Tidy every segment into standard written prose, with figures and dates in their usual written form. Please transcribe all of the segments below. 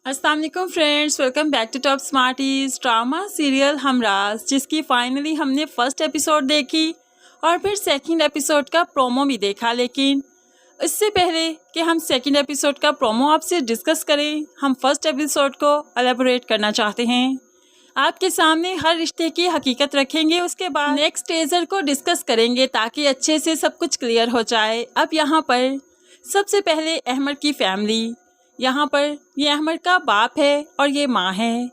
अस्सलाम वालेकुम friends, welcome back to Top Smarties. Drama serial Humraaz, जिसकी फाइनली हमने फर्स्ट एपिसोड देखी और फिर सेकंड एपिसोड का प्रोमो भी देखा। लेकिन इससे पहले कि हम सेकंड एपिसोड का प्रोमो आपसे डिस्कस करें, हम फर्स्ट एपिसोड को एलेबोरेट करना चाहते हैं। आपके सामने हर रिश्ते की हकीकत रखेंगे, उसके बाद नेक्स्ट टेजर को डिस्कस करेंगे ताकि अच्छे से सब कुछ क्लियर हो जाए। अब यहाँ पर सबसे पहले अहमद की फैमिली, यहाँ पर ये अहमद का बाप है और ये माँ है।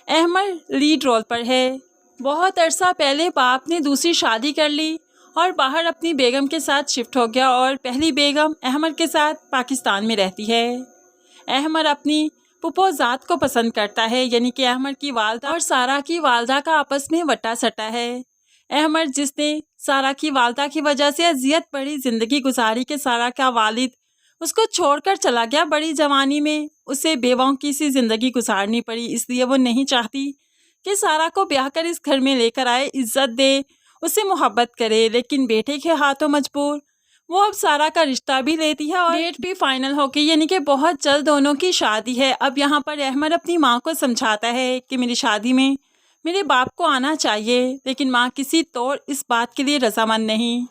अहमद लीड रोल पर है। बहुत अरसा पहले बाप ने दूसरी शादी कर ली और बाहर अपनी बेगम के साथ शिफ्ट हो गया और पहली बेगम अहमद के साथ पाकिस्तान में रहती है। अहमद अपनी पुपोजात को पसंद करता है, यानी कि अहमद की वालदा और सारा की वालदा का आपस में वट्टा सट्टा है। अहमद जिसने सारा की वालदा की वजह से अजियत बड़ी ज़िंदगी गुजारी के सारा का वालिद उसको छोड़कर चला गया बड़ी जवानी में, उसे बेवाओं की सी ज़िंदगी गुजारनी पड़ी। इसलिए वो नहीं चाहती कि सारा को ब्याह कर इस घर में लेकर आए, इज्जत दे, उसे मोहब्बत करे। लेकिन बेटे के हाथों मजबूर वो अब सारा का रिश्ता भी लेती है और डेट भी फाइनल हो गई, यानी कि बहुत जल्द दोनों की शादी है। अब यहाँ पर अहमद अपनी माँ को समझाता है कि मेरी शादी में मेरे बाप को आना चाहिए, लेकिन माँ किसी तौर इस बात के लिए रजामंद नहीं।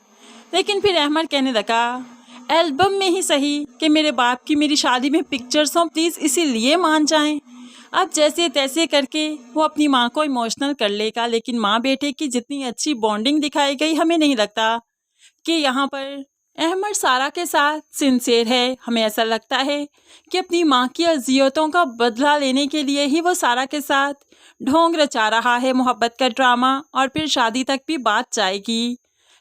लेकिन फिर अहमद कहने लगा, एल्बम में ही सही कि मेरे बाप की मेरी शादी में पिक्चर्स हों, प्लीज़ इसीलिए मान जाएं। अब जैसे तैसे करके वो अपनी माँ को इमोशनल कर लेगा। लेकिन माँ बेटे की जितनी अच्छी बॉन्डिंग दिखाई गई, हमें नहीं लगता कि यहाँ पर अहमद सारा के साथ सिंसियर है। हमें ऐसा लगता है कि अपनी माँ की अजियतों का बदला लेने के लिए ही वो सारा के साथ ढोंग रचा रहा है, मोहब्बत का ड्रामा, और फिर शादी तक भी बात जाएगी।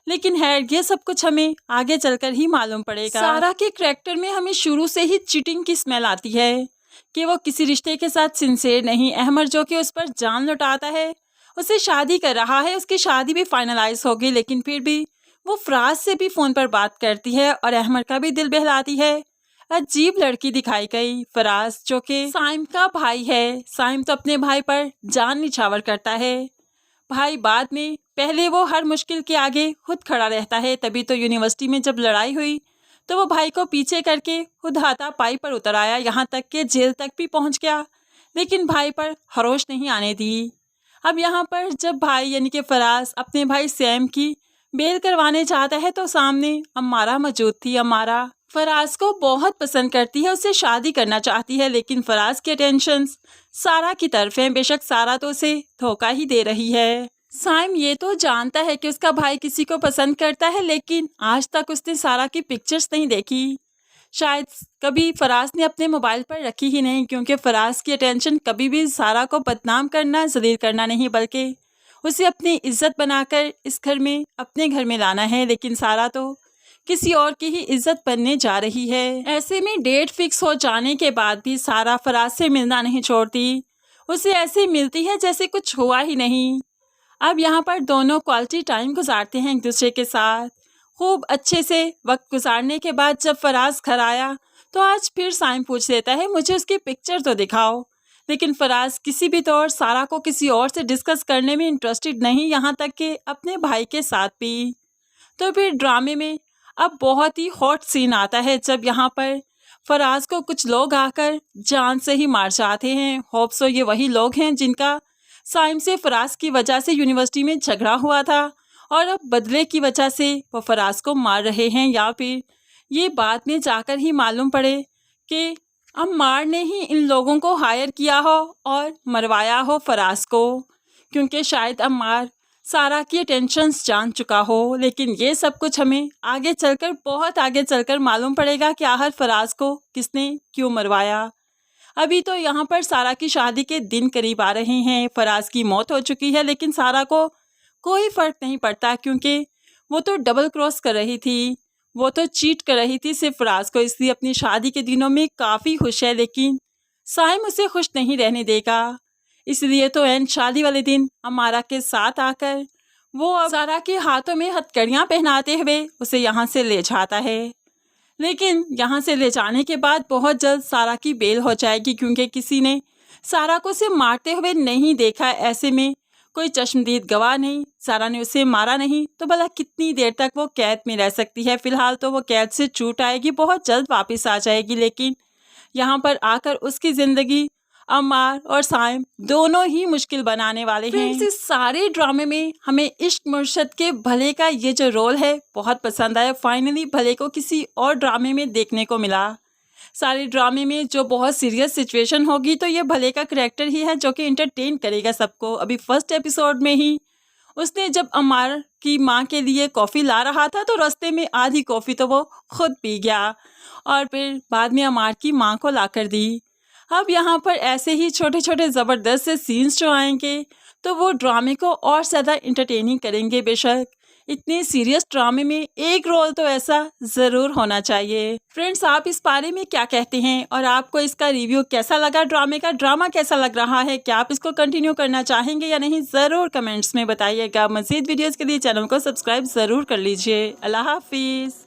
लेकिन है ये सब कुछ हमें आगे चलकर ही मालूम पड़ेगा। सारा के करैक्टर में हमें शुरू से ही चीटिंग की स्मेल आती है कि वो किसी रिश्ते के साथ सिंसियर नहीं। अहमद जो कि उस पर जान लुटाता है, उससे शादी कर रहा है, उसकी शादी भी फाइनलाइज हो गई, लेकिन फिर भी वो फराज से भी फ़ोन पर बात करती है और अहमद का भी दिल बहलाती है। अजीब लड़की दिखाई गई फराज, जो कि साइम का भाई है। साइम तो अपने भाई पर जान निछावर करता है। भाई बाद में, पहले वो हर मुश्किल के आगे खुद खड़ा रहता है। तभी तो यूनिवर्सिटी में जब लड़ाई हुई तो वो भाई को पीछे करके खुद हाथापाई पर उतर आया, यहाँ तक कि जेल तक भी पहुँच गया, लेकिन भाई पर खरोश नहीं आने दी। अब यहाँ पर जब भाई यानी कि फराज अपने भाई सैम की बेल करवाने चाहता है तो सामने अम्मारा मौजूद थी। अम्मारा फराज को बहुत पसंद करती है, उससे शादी करना चाहती है, लेकिन फराज के टेंशन्स सारा की तरफ हैं। बेशक सारा तो उसे धोखा ही दे रही है। साइम ये तो जानता है कि उसका भाई किसी को पसंद करता है, लेकिन आज तक उसने सारा की पिक्चर्स नहीं देखी। शायद कभी फराज ने अपने मोबाइल पर रखी ही नहीं, क्योंकि फराज की अटेंशन कभी भी सारा को बदनाम करना, जलील करना नहीं, बल्कि उसे अपनी इज्जत बनाकर इस घर में, अपने घर में लाना है। लेकिन सारा तो किसी और की ही इज्जत बनने जा रही है। ऐसे में डेट फिक्स हो जाने के बाद भी सारा फराज से मिलना नहीं छोड़ती, उसे ऐसे मिलती है जैसे कुछ हुआ ही नहीं। अब यहाँ पर दोनों क्वालिटी टाइम गुजारते हैं एक दूसरे के साथ। खूब अच्छे से वक्त गुजारने के बाद जब फराज घर आया तो आज फिर साइम पूछ लेता है, मुझे उसकी पिक्चर तो दिखाओ। लेकिन फराज किसी भी तौर सारा को किसी और से डिस्कस करने में इंटरेस्टेड नहीं, यहाँ तक कि अपने भाई के साथ भी। तो फिर ड्रामे में अब बहुत ही हॉट सीन आता है जब यहाँ पर फराज को कुछ लोग आकर जान से ही मार जाते हैं। होप सो ये वही लोग हैं जिनका साइम से फराज की वजह से यूनिवर्सिटी में झगड़ा हुआ था और अब बदले की वजह से वो फराज को मार रहे हैं, या फिर ये बाद में जाकर ही मालूम पड़े कि अम्मार ने ही इन लोगों को हायर किया हो और मरवाया हो फराज को, क्योंकि शायद अम्मार सारा की टेंशन्स जान चुका हो। लेकिन ये सब कुछ हमें आगे चलकर, बहुत आगे चलकर मालूम पड़ेगा कि आखिर फराज को किसने क्यों मरवाया। अभी तो यहाँ पर सारा की शादी के दिन करीब आ रहे हैं। फराज की मौत हो चुकी है, लेकिन सारा को कोई फ़र्क नहीं पड़ता, क्योंकि वो तो डबल क्रॉस कर रही थी, वो तो चीट कर रही थी सिर्फ फराज को, इसलिए अपनी शादी के दिनों में काफ़ी खुश है। लेकिन साइम उसे खुश नहीं रहने देगा, इसलिए तो एंड शादी वाले दिन अमारा के साथ आकर वो अब सारा के हाथों में हथकड़ियाँ पहनाते हुए उसे यहाँ से ले जाता है। लेकिन यहाँ से ले जाने के बाद बहुत जल्द सारा की बेल हो जाएगी, क्योंकि किसी ने सारा को उसे मारते हुए नहीं देखा। ऐसे में कोई चश्मदीद गवाह नहीं, सारा ने उसे मारा नहीं, तो भला कितनी देर तक वो कैद में रह सकती है। फ़िलहाल तो वो कैद से छूट आएगी, बहुत जल्द वापस आ जाएगी, लेकिन यहाँ पर आकर उसकी ज़िंदगी अमार और साइम दोनों ही मुश्किल बनाने वाले हैं। इस सारे ड्रामे में हमें इश्क मुर्शद के भले का ये जो रोल है बहुत पसंद आया। फाइनली भले को किसी और ड्रामे में देखने को मिला। सारे ड्रामे में जो बहुत सीरियस सिचुएशन होगी तो ये भले का करैक्टर ही है जो कि इंटरटेन करेगा सबको। अभी फर्स्ट एपिसोड में ही उसने जब अमार की माँ के लिए कॉफ़ी ला रहा था तो रास्ते में आधी कॉफ़ी तो वो खुद पी गया और फिर बाद में अमार की माँ को ला कर दी। अब यहाँ पर ऐसे ही छोटे छोटे ज़बरदस्त से सीन्स जो आएंगे तो वो ड्रामे को और ज़्यादा इंटरटेनिंग करेंगे। बेशक इतने सीरियस ड्रामे में एक रोल तो ऐसा ज़रूर होना चाहिए। फ्रेंड्स, आप इस बारे में क्या कहते हैं और आपको इसका रिव्यू कैसा लगा? ड्रामा कैसा लग रहा है? क्या आप इसको कंटिन्यू करना चाहेंगे या नहीं? ज़रूर कमेंट्स में बताइएगा। मज़ीद वीडियोज़ के लिए चैनल को सब्सक्राइब ज़रूर कर लीजिए। अल्लाह हाफिज़।